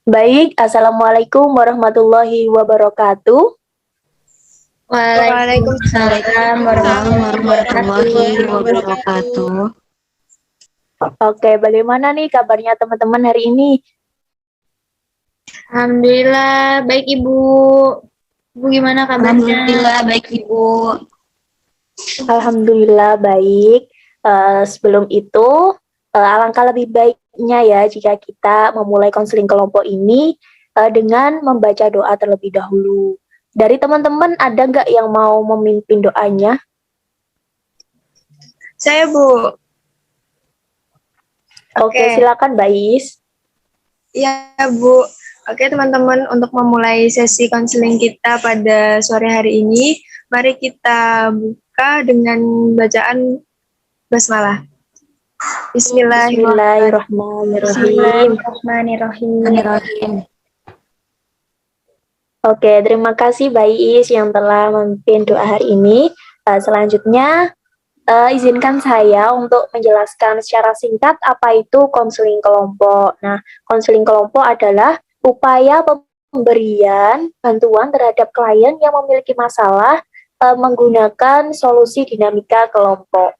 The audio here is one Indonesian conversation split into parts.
Baik, Assalamualaikum warahmatullahi wabarakatuh. Waalaikumsalam warahmatullahi Warahmatullahi wabarakatuh. wabarakatuh. Oke, bagaimana nih kabarnya teman-teman hari ini? Alhamdulillah baik Ibu. Ibu gimana kabarnya? Alhamdulillah baik Ibu. Alhamdulillah baik. Sebelum itu, alangkah lebih baiknya ya jika kita memulai konseling kelompok ini dengan membaca doa terlebih dahulu. Dari teman-teman ada nggak yang mau memimpin doanya? Saya Bu. Oke, silakan Mbak Is. Iya Bu. Oke teman-teman, untuk memulai sesi konseling kita pada sore hari ini, mari kita buka dengan bacaan basmalah. Bismillahirrahmanirrahim. Bismillahirrahmanirrahim. Oke, terima kasih Mbak Is yang telah memimpin doa hari ini. Selanjutnya, izinkan saya untuk menjelaskan secara singkat apa itu konseling kelompok. Nah, konseling kelompok adalah upaya pemberian bantuan terhadap klien yang memiliki masalah menggunakan solusi dinamika kelompok.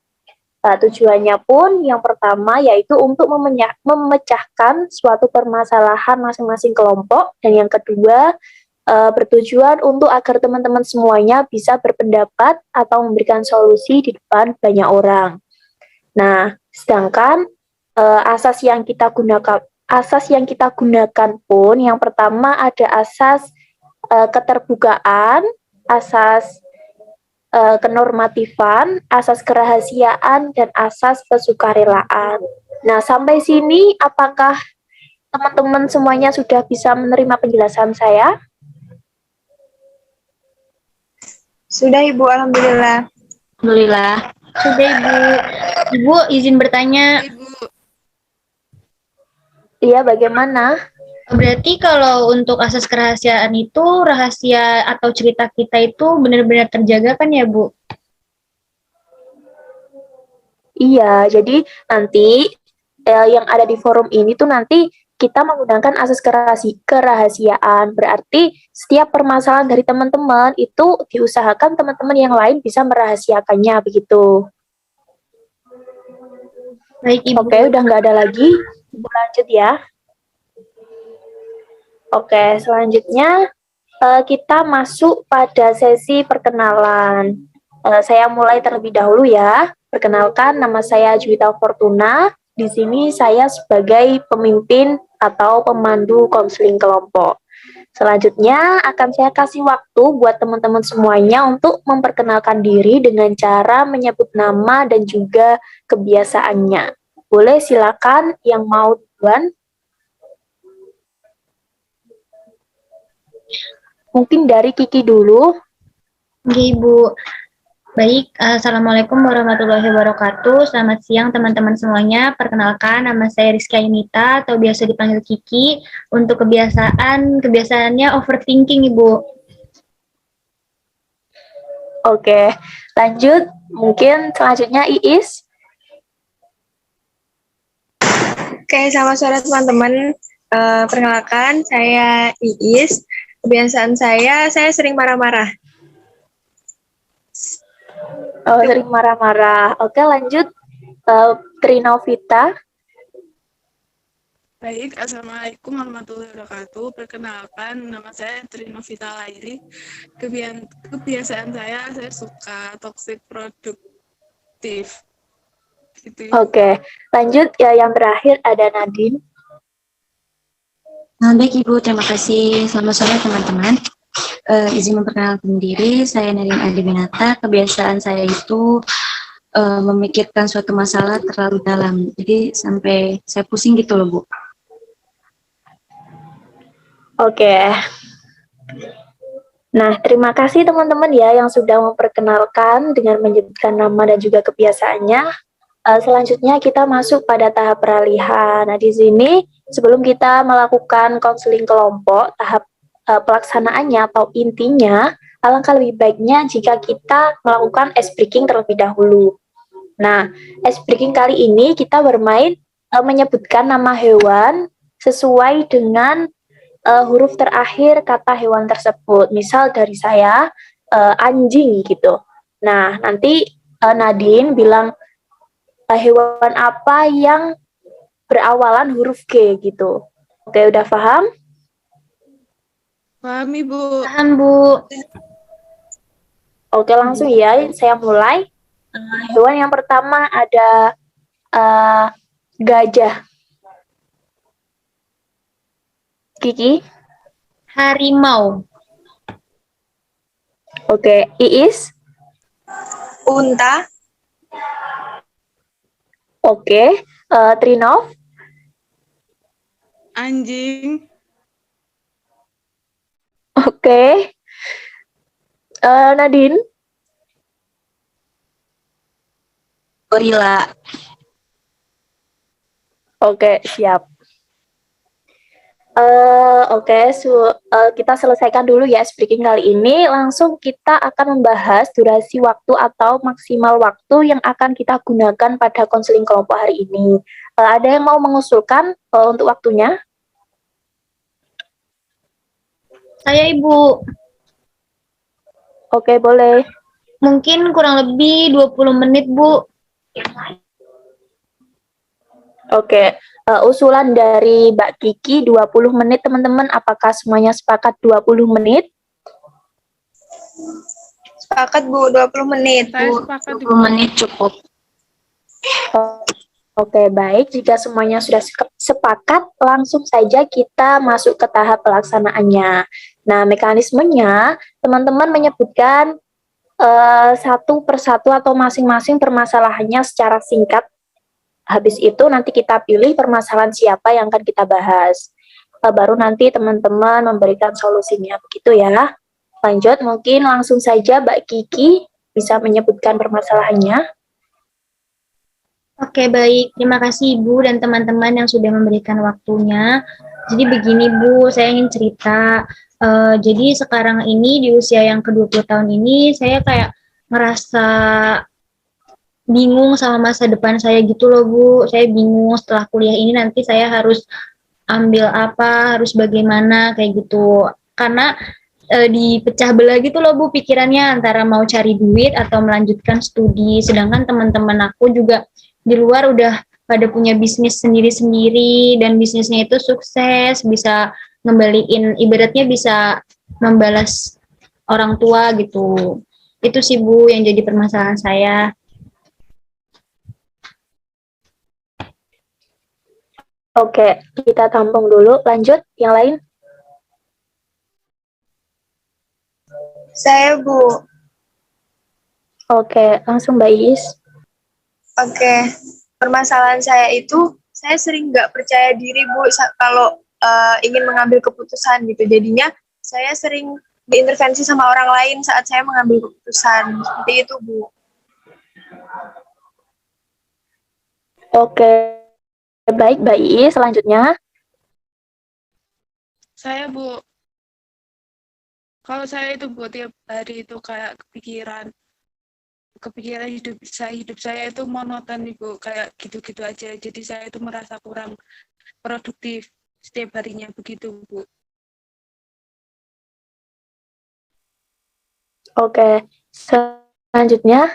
Tujuannya pun yang pertama yaitu untuk memecahkan suatu permasalahan masing-masing kelompok, dan yang kedua bertujuan untuk agar teman-teman semuanya bisa berpendapat atau memberikan solusi di depan banyak orang. Nah, sedangkan asas yang kita gunakan pun yang pertama ada asas keterbukaan, asas kenormatifan, asas kerahasiaan, dan asas kesukarelaan. Nah, sampai sini apakah teman-teman semuanya sudah bisa menerima penjelasan saya? Sudah Ibu, Alhamdulillah. Alhamdulillah. Sudah Ibu. Ibu izin bertanya. Iya, bagaimana? Berarti kalau untuk asas kerahasiaan itu, rahasia atau cerita kita itu benar-benar terjaga kan ya, Bu? Iya, jadi nanti yang ada di forum ini tuh nanti kita menggunakan asas kerahasiaan. Berarti setiap permasalahan dari teman-teman itu diusahakan teman-teman yang lain bisa merahasiakannya, begitu. Baik, Ibu. Oke, udah nggak ada lagi. Ibu lanjut ya. Oke, selanjutnya kita masuk pada sesi perkenalan. Saya mulai terlebih dahulu ya. Perkenalkan, nama saya Juwita Fortuna. Di sini saya sebagai pemimpin atau pemandu konseling kelompok. Selanjutnya akan saya kasih waktu buat teman-teman semuanya untuk memperkenalkan diri dengan cara menyebut nama dan juga kebiasaannya. Boleh silakan yang mau duluan. Mungkin dari Kiki dulu. Oke, Ibu. Baik, Assalamualaikum warahmatullahi wabarakatuh. Selamat siang teman-teman semuanya. Perkenalkan, nama saya Rizky Yunita atau biasa dipanggil Kiki. Untuk kebiasaannya overthinking, Ibu. Oke, lanjut. Mungkin selanjutnya Iis. Oke, selamat sore teman-teman. Perkenalkan, saya Iis. Kebiasaan saya sering marah-marah. Oh, sering marah-marah. Oke, lanjut. Trinovita. Baik, Assalamualaikum warahmatullahi wabarakatuh. Perkenalkan, nama saya Trinovita Lairi. Kebiasaan saya suka toxic produktif. Gitu. Oke, lanjut ya, yang terakhir ada Nadine. Baik Ibu, terima kasih. Selamat sore teman-teman. Izin memperkenalkan diri, saya Nadine Adibinata. Kebiasaan saya itu memikirkan suatu masalah terlalu dalam, jadi sampai saya pusing gitu loh Bu. Oke. Nah, terima kasih teman-teman ya yang sudah memperkenalkan dengan menyebutkan nama dan juga kebiasaannya. Selanjutnya kita masuk pada tahap peralihan. Nah, di sini sebelum kita melakukan konseling kelompok, tahap pelaksanaannya atau intinya, alangkah lebih baiknya jika kita melakukan ice breaking terlebih dahulu. Nah, ice breaking kali ini kita bermain menyebutkan nama hewan sesuai dengan huruf terakhir kata hewan tersebut. Misal dari saya anjing gitu. Nah, nanti Nadine bilang hewan apa yang berawalan huruf G gitu. Oke, udah paham? Paham, Ibu. Paham, Bu. Oke, langsung ya, saya mulai. Hewan yang pertama ada gajah. Kiki? Harimau. Oke, Iis? Unta, Oke, Trinov? Anjing. Oke, Nadine? Gorila. Oke, siap. Oke, kita selesaikan dulu ya speaking kali ini. Langsung kita akan membahas durasi waktu atau maksimal waktu yang akan kita gunakan pada konseling kelompok hari ini. Ada yang mau mengusulkan untuk waktunya? Saya, Ibu. Oke, boleh. Mungkin kurang lebih 20 menit, Bu. Oke, usulan dari Mbak Kiki 20 menit, teman-teman. Apakah semuanya sepakat 20 menit? sepakat Bu, 20 menit. Saya Bu, sepakat, 20 Ibu. menit cukup. Oke, baik. Jika semuanya sudah sepakat, langsung saja kita masuk ke tahap pelaksanaannya. Nah, mekanismenya, teman-teman menyebutkan satu persatu atau masing-masing permasalahannya secara singkat. Habis itu nanti kita pilih permasalahan siapa yang akan kita bahas. Baru nanti teman-teman memberikan solusinya. Begitu ya. Lanjut, mungkin langsung saja Mbak Kiki bisa menyebutkan permasalahannya. Oke, baik. Terima kasih Ibu dan teman-teman yang sudah memberikan waktunya. Jadi begini Bu, saya ingin cerita. Jadi sekarang ini di usia yang ke-20 tahun ini, saya kayak ngerasa bingung sama masa depan saya gitu loh Bu. Saya bingung setelah kuliah ini nanti saya harus ambil apa, harus bagaimana, kayak gitu. Karena dipecah belah gitu loh Bu pikirannya antara mau cari duit atau melanjutkan studi. Sedangkan teman-teman aku juga di luar udah pada punya bisnis sendiri-sendiri dan bisnisnya itu sukses, bisa ngembaliin, ibaratnya bisa membalas orang tua gitu. Itu sih Bu yang jadi permasalahan saya. Oke, kita tampung dulu. Lanjut, yang lain? Saya Bu. Oke, langsung Mbak Iis. Oke, permasalahan saya itu saya sering nggak percaya diri Bu kalau ingin mengambil keputusan gitu. Jadinya saya sering diintervensi sama orang lain saat saya mengambil keputusan. Seperti itu Bu. Oke, baik Mbak Iis. Selanjutnya. Saya, Bu. Kalau saya itu Bu, tiap hari itu kayak kepikiran hidup saya itu monoton Ibu, kayak gitu-gitu aja. Jadi saya itu merasa kurang produktif setiap harinya begitu Bu. Oke, selanjutnya.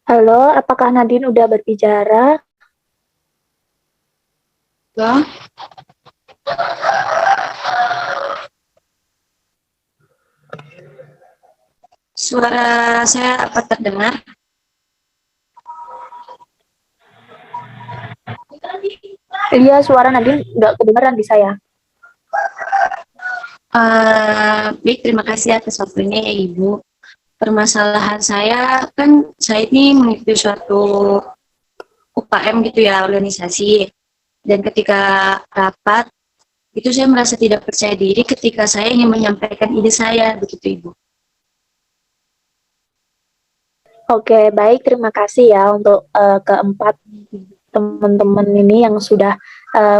Halo, apakah Nadine udah berbicara? Ya. Suara saya apa terdengar? Iya, suara Nadine nggak kedengeran di saya. Baik, terima kasih atas waktunya ya Ibu. Permasalahan saya kan saya ini mengikuti suatu UKM gitu ya, organisasi. Dan ketika rapat, itu saya merasa tidak percaya diri ketika saya ingin menyampaikan ide saya, begitu Ibu. Oke, baik. Terima kasih ya untuk keempat teman-teman ini yang sudah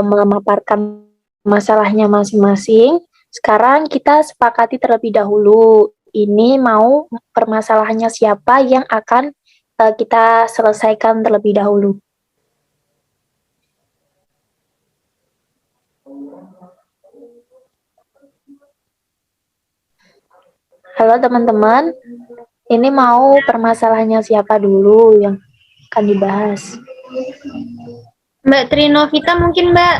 memaparkan masalahnya masing-masing. Sekarang kita sepakati terlebih dahulu. Ini mau permasalahannya siapa yang akan kita selesaikan terlebih dahulu. Halo teman-teman, ini mau permasalahannya siapa dulu yang akan dibahas? Mbak Trinovita mungkin Mbak.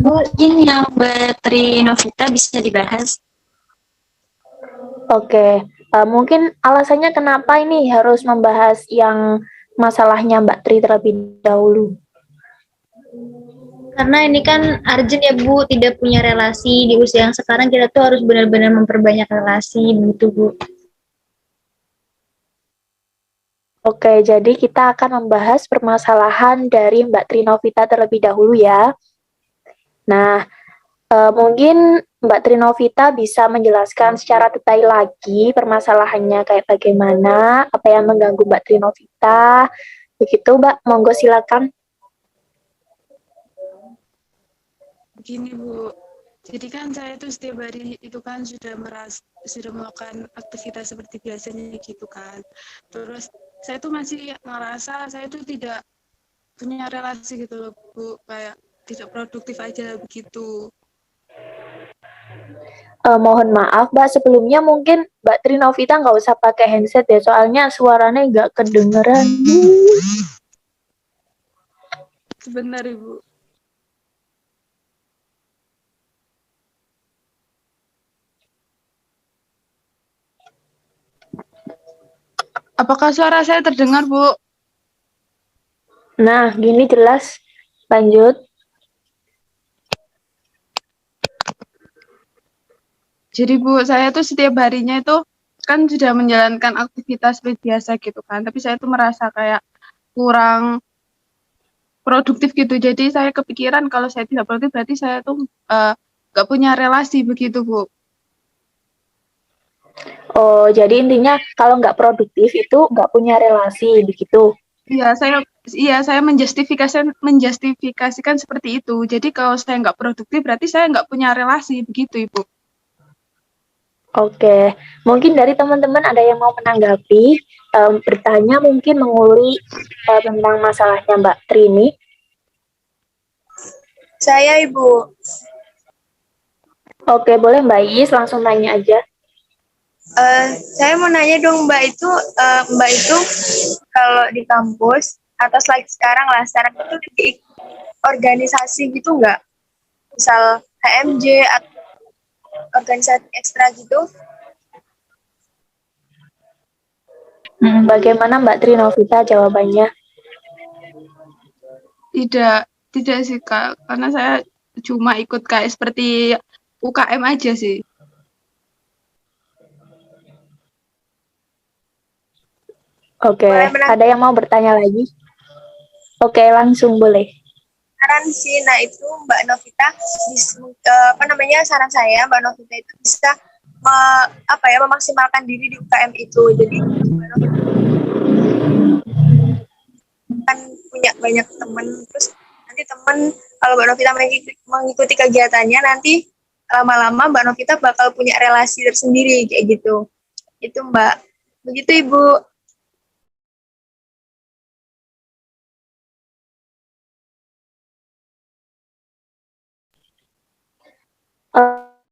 Bu. Mungkin yang Mbak Tri Novita bisa dibahas. Oke, mungkin alasannya kenapa ini harus membahas yang masalahnya Mbak Tri terlebih dahulu? Karena ini kan urgent ya Bu, tidak punya relasi di usia yang sekarang kita tuh harus benar-benar memperbanyak relasi begitu Bu. Oke, jadi kita akan membahas permasalahan dari Mbak Trinovita terlebih dahulu ya. Nah, mungkin Mbak Trinovita bisa menjelaskan secara detail lagi permasalahannya kayak bagaimana, apa yang mengganggu Mbak Trinovita. Begitu Mbak, monggo silakan. Begini Bu, jadi kan saya tuh setiap hari itu kan sudah melakukan aktivitas seperti biasanya gitu kan. Terus saya tuh masih merasa saya tuh tidak punya relasi gitu loh Bu, kayak tidak produktif aja begitu. Mohon maaf Mbak, sebelumnya mungkin Mbak Trinovita nggak usah pakai handset ya, soalnya suaranya nggak kedengeran. Sebentar Ibu. Apakah suara saya terdengar, Bu? Nah, gini jelas. Lanjut. Jadi Bu, saya tuh setiap harinya itu kan sudah menjalankan aktivitas seperti biasa gitu kan, tapi saya tuh merasa kayak kurang produktif gitu. Jadi saya kepikiran kalau saya tidak produktif berarti saya tuh nggak punya relasi begitu Bu. Oh, jadi intinya kalau nggak produktif itu nggak punya relasi, begitu. Iya saya menjustifikasikan seperti itu. Jadi kalau saya nggak produktif berarti saya nggak punya relasi begitu Ibu. Oke, mungkin dari teman-teman ada yang mau menanggapi, bertanya mungkin menguli tentang masalahnya Mbak Trini. Saya Ibu. Oke, boleh Mbak Is langsung tanya aja. Saya mau nanya dong Mbak itu kalau di kampus atau like sekarang itu di organisasi gitu nggak? Misal HMJ atau organisasi ekstra gitu? Bagaimana Mbak Trinovita jawabannya? Tidak sih Kak, karena saya cuma ikut kayak seperti UKM aja sih. Oke, ada yang mau bertanya lagi? Oke, langsung boleh. Saran sih, nah itu Mbak Novita, saran saya Mbak Novita itu bisa memaksimalkan diri di UKM itu. Jadi Mbak Novita kan punya banyak teman, terus nanti teman kalau Mbak Novita mengikuti kegiatannya nanti lama-lama Mbak Novita bakal punya relasi tersendiri kayak gitu. Itu Mbak. Begitu Ibu.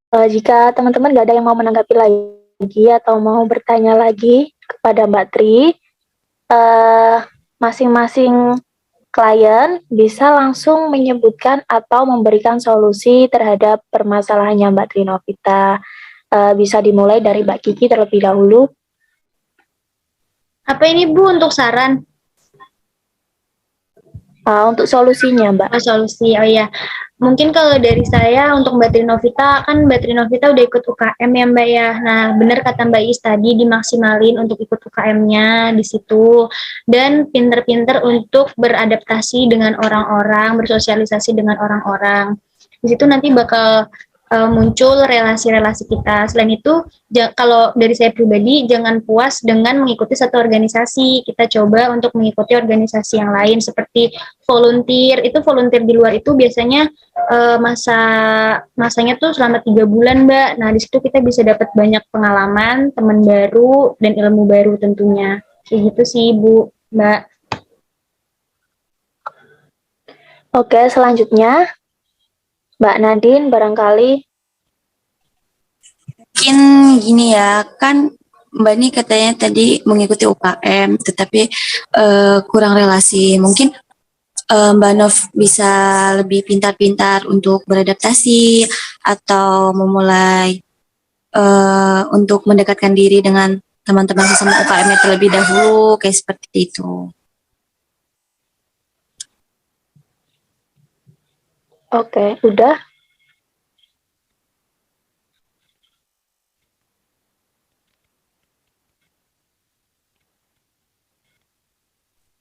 Jika teman-teman nggak ada yang mau menanggapi lagi atau mau bertanya lagi kepada Mbak Tri, masing-masing klien bisa langsung menyebutkan atau memberikan solusi terhadap permasalahannya Mbak Trinovita. Bisa dimulai dari Mbak Kiki terlebih dahulu. Apa ini Bu untuk saran? Untuk solusinya Mbak. Solusi, oh ya. Mungkin kalau dari saya untuk Mbak Trinovita, kan Mbak Trinovita udah ikut UKM ya Mbak ya. Nah, benar kata Mbak Is tadi, dimaksimalin untuk ikut UKM-nya di situ. Dan pinter-pinter untuk beradaptasi dengan orang-orang, bersosialisasi dengan orang-orang. Di situ nanti bakal muncul relasi-relasi kita. Selain itu, kalau dari saya pribadi, jangan puas dengan mengikuti satu organisasi. Kita coba untuk mengikuti organisasi yang lain seperti volunteer. Itu volunteer di luar itu biasanya masanya tuh selama 3 bulan, Mbak. Nah, di situ kita bisa dapat banyak pengalaman, teman baru, dan ilmu baru tentunya. Kayak gitu sih, Bu, Mbak. Oke, selanjutnya Mbak Nadine barangkali. Mungkin gini ya, kan Mbak ini katanya tadi mengikuti UKM, tetapi kurang relasi. Mungkin Mbak Nov bisa lebih pintar-pintar untuk beradaptasi atau memulai untuk mendekatkan diri dengan teman-teman sesama UKM-nya terlebih dahulu, kayak seperti itu. Oke, udah.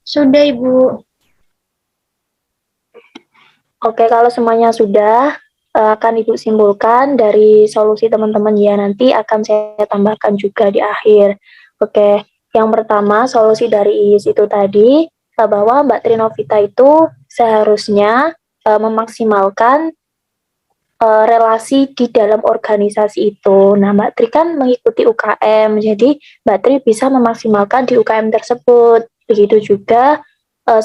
Sudah, Ibu. Oke, kalau semuanya sudah, akan Ibu simpulkan dari solusi teman-teman ya, nanti akan saya tambahkan juga di akhir. Oke, yang pertama solusi dari IIS itu tadi, bahwa Mbak Trinovita itu seharusnya memaksimalkan relasi di dalam organisasi itu. Nah, Mbak Tri kan mengikuti UKM, jadi Mbak Tri bisa memaksimalkan di UKM tersebut. Begitu juga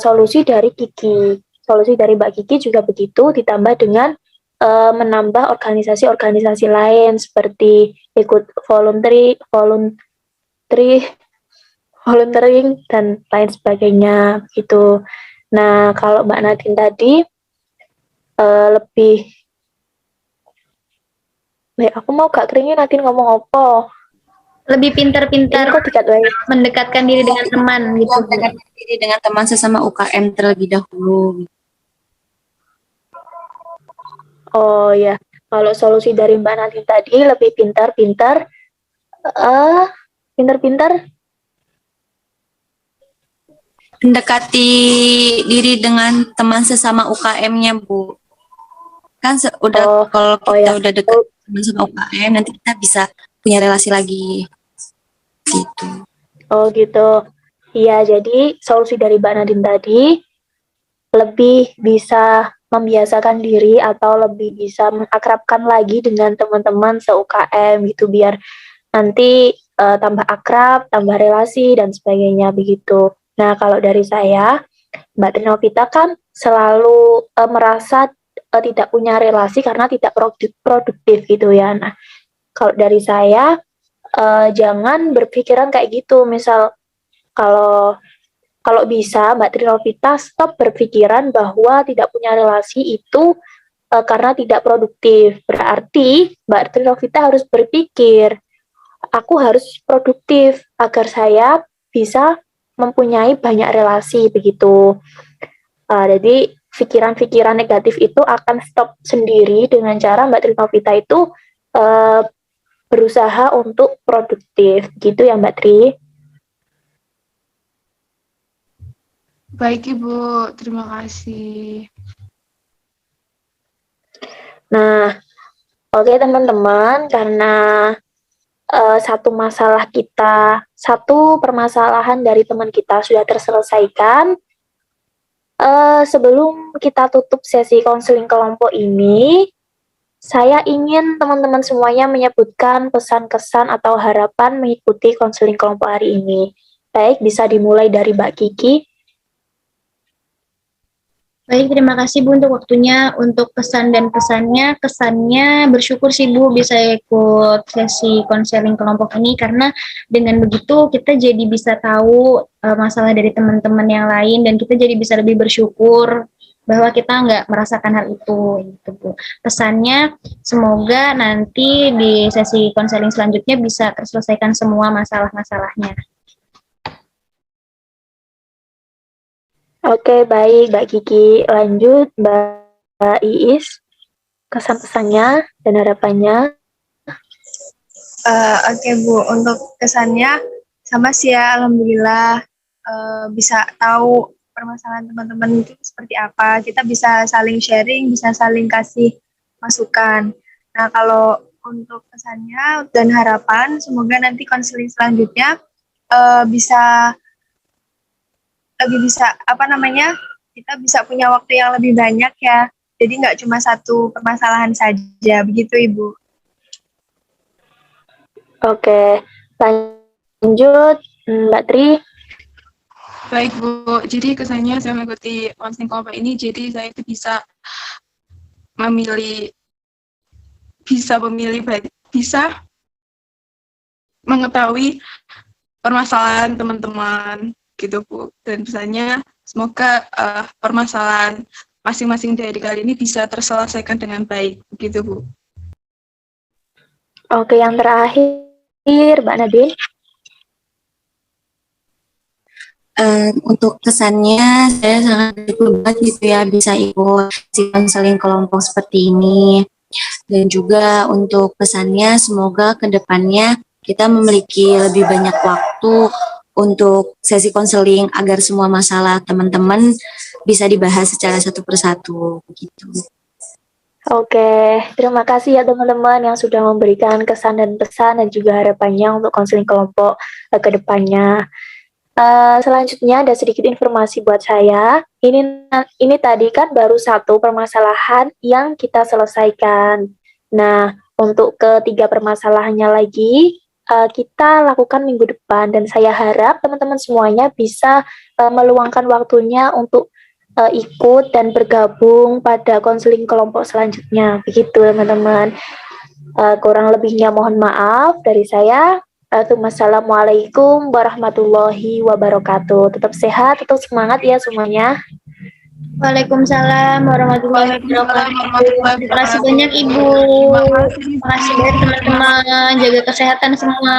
solusi dari Kiki. Solusi dari Mbak Kiki juga begitu, ditambah dengan menambah organisasi-organisasi lain seperti ikut volunteering dan lain sebagainya gitu. Nah, kalau Mbak Nadine tadi lebih aku mau gak keringin Nadine ngomong apa? Lebih pintar-pintar Ini kok dikat wae. mendekatkan diri dengan teman gitu, Bu. Mendekatkan diri dengan teman sesama UKM terlebih dahulu. Oh ya, kalau solusi dari Mbak Nadine tadi lebih pintar-pintar, pintar-pintar. Mendekati diri dengan teman sesama UKM-nya, Bu. Kan udah kalau kita ya. udah dekat teman sama UKM, nanti kita bisa punya relasi lagi. Gitu. Oh gitu. Iya, jadi solusi dari Mbak Nadine tadi lebih bisa membiasakan diri atau lebih bisa mengakrabkan lagi dengan teman-teman se-UKM gitu biar nanti tambah akrab, tambah relasi dan sebagainya begitu. Nah, kalau dari saya, Mbak Trinovita kan selalu merasa tidak punya relasi karena tidak produktif gitu ya. Nah, kalau dari saya jangan berpikiran kayak gitu. Misal kalau kalau bisa Mbak Trinovita stop berpikiran bahwa tidak punya relasi itu karena tidak produktif. Berarti Mbak Trinovita harus berpikir, aku harus produktif agar saya bisa mempunyai banyak relasi begitu. Jadi pikiran-pikiran negatif itu akan stop sendiri dengan cara Mbak Trinovita itu berusaha untuk produktif. Gitu ya Mbak Tri. Baik Ibu, terima kasih. Nah, oke teman-teman, karena satu permasalahan dari teman kita sudah terselesaikan, sebelum kita tutup sesi konseling kelompok ini, saya ingin teman-teman semuanya menyebutkan pesan-kesan atau harapan mengikuti konseling kelompok hari ini. Baik, bisa dimulai dari Mbak Kiki. Baik, terima kasih Bu untuk waktunya, untuk pesan dan kesannya bersyukur sih Bu bisa ikut sesi konseling kelompok ini, karena dengan begitu kita jadi bisa tahu masalah dari teman-teman yang lain, dan kita jadi bisa lebih bersyukur bahwa kita nggak merasakan hal itu, gitu Bu. Pesannya, semoga nanti di sesi konseling selanjutnya bisa terselesaikan semua masalah-masalahnya. Oke, baik Mbak Kiki. Lanjut Mbak Iis, kesan-pesannya dan harapannya. Oke Bu, untuk kesannya sama sih ya, alhamdulillah bisa tahu permasalahan teman-teman itu seperti apa. Kita bisa saling sharing, bisa saling kasih masukan. Nah, kalau untuk pesannya dan harapan, semoga nanti konseling selanjutnya bisa lebih bisa apa namanya, kita bisa punya waktu yang lebih banyak ya. Jadi nggak cuma satu permasalahan saja, begitu Ibu. Oke, lanjut Mbak Tri. Baik Bu, jadi kesannya saya mengikuti konseling kelompok ini, jadi saya itu memilih, bisa mengetahui permasalahan teman-teman gitu Bu. Dan pesannya semoga permasalahan masing-masing dari kali ini bisa terselesaikan dengan baik gitu Bu. Oke, yang terakhir Mbak Nadine. Untuk kesannya saya sangat bersyukur banget gitu ya bisa ikut si konseling kelompok seperti ini. Dan juga untuk pesannya semoga kedepannya kita memiliki lebih banyak waktu untuk sesi konseling agar semua masalah teman-teman bisa dibahas secara satu persatu gitu. Oke, terima kasih ya teman-teman yang sudah memberikan kesan dan pesan dan juga harapannya untuk konseling kelompok ke depannya. Selanjutnya ada sedikit informasi buat saya. Ini tadi kan baru satu permasalahan yang kita selesaikan. Nah, untuk ketiga permasalahannya lagi kita lakukan minggu depan dan saya harap teman-teman semuanya bisa meluangkan waktunya untuk ikut dan bergabung pada konseling kelompok selanjutnya. Begitu teman-teman. Kurang lebihnya mohon maaf dari saya. Assalamualaikum warahmatullahi wabarakatuh. Tetap sehat, tetap semangat ya semuanya. Waalaikumsalam warahmatullahi wabarakatuh. Terima kasih banyak Ibu. Terima kasih banyak teman-teman. Jaga kesehatan semua.